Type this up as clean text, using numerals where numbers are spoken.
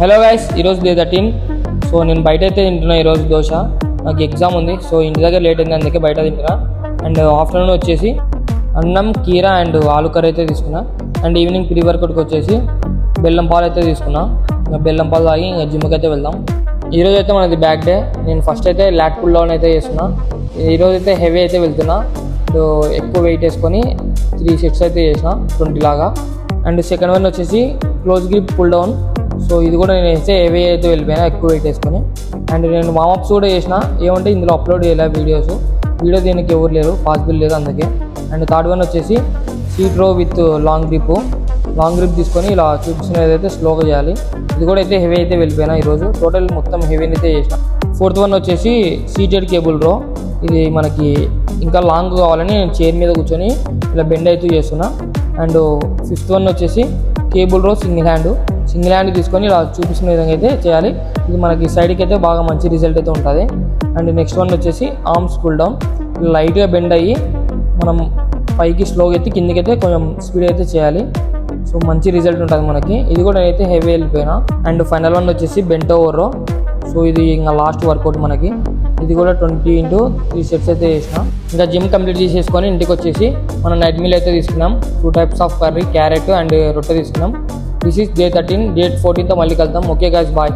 Hello guys, ఈరోజు day 13. So నేను బయట అయితే తింటున్నా ఈరోజు దోశ. నాకు ఎగ్జామ్ ఉంది, సో ఇంటి దగ్గర లేట్ అయింది, అందుకే బయట తింటున్నా. అండ్ ఆఫ్టర్నూన్ వచ్చేసి అన్నం, కీర అండ్ ఆలు కర్రీ అయితే తీసుకున్నా. అండ్ ఈవినింగ్ ప్రీ వర్కౌట్కి వచ్చేసి బెల్లం పాలు అయితే తీసుకున్నా. ఇంకా బెల్లం పాలు తాగి ఇంకా జిమ్కి అయితే వెళ్దాం. ఈరోజు అయితే మనది బ్యాక్ డే. నేను ఫస్ట్ అయితే లాట్ పుల్ డౌన్ అయితే చేస్తున్నా. ఈరోజు అయితే హెవీ అయితే వెళ్తున్నా. ఎక్కువ వెయిట్ వేసుకొని 3 సెట్స్ అయితే చేసిన 20 లాగా. అండ్ సెకండ్ వన్ వచ్చేసి close grip pull down. So ఇది కూడా నేను వేస్తే హెవీ అయితే వెళ్ళిపోయినా ఎక్కువ వెయిట్ వేసుకొని. అండ్ నేను వామప్స్ కూడా చేసిన. ఏమంటే ఇందులో అప్లోడ్ చేయలే వీడియో దీనికి ఎవరు లేరు, పాసిబుల్ లేదు అందుకే. అండ్ థర్డ్ వన్ వచ్చేసి సీట్ రో విత్ లాంగ్ గ్రిప్ తీసుకొని ఇలా చూపించినది అయితే స్లోగా చేయాలి. ఇది కూడా అయితే హెవీ అయితే వెళ్ళిపోయినా ఈరోజు. టోటల్ మొత్తం హెవీని అయితే చేసిన. ఫోర్త్ వన్ వచ్చేసి సీటెడ్ కేబుల్ రో. ఇది మనకి ఇంకా లాంగ్ కావాలని నేను చైర్ మీద కూర్చొని ఇలా బెండ్ అయితే చేస్తున్నా. అండ్ ఫిఫ్త్ వన్ వచ్చేసి కేబుల్ రో సింగిల్ హ్యాండ్ తీసుకొని ఇలా చూపించిన విధంగా అయితే చేయాలి. ఇది మనకి సైడ్కి అయితే బాగా మంచి రిజల్ట్ అయితే ఉంటుంది. అండ్ నెక్స్ట్ వన్ వచ్చేసి ఆర్మ్స్ పుల్ డౌన్. లైట్గా బెండ్ అయ్యి మనం పైకి స్లోగా ఎత్తి కిందకి అయితే కొంచెం స్పీడ్ అయితే చేయాలి. సో మంచి రిజల్ట్ ఉంటుంది మనకి. ఇది కూడా నేనైతే హెవీ వెళ్ళిపోయినా. అండ్ ఫైనల్ వన్ వచ్చేసి బెంట్ ఓవర్ రో. సో ఇది ఇంకా లాస్ట్ వర్కౌట్ మనకి. ఇది కూడా 20 into 3 సెట్స్ అయితే చేసిన. ఇంకా జిమ్ కంప్లీట్ చేసేసుకొని ఇంటికి వచ్చేసి మనం నైట్ మీల్ అయితే తీసుకున్నాం. 2 types of curry, carrot and రొట్టె తీసుకున్నాం. This is day 13. డే 14తో మళ్ళీ కలుద్దాం. Okay guys, bye.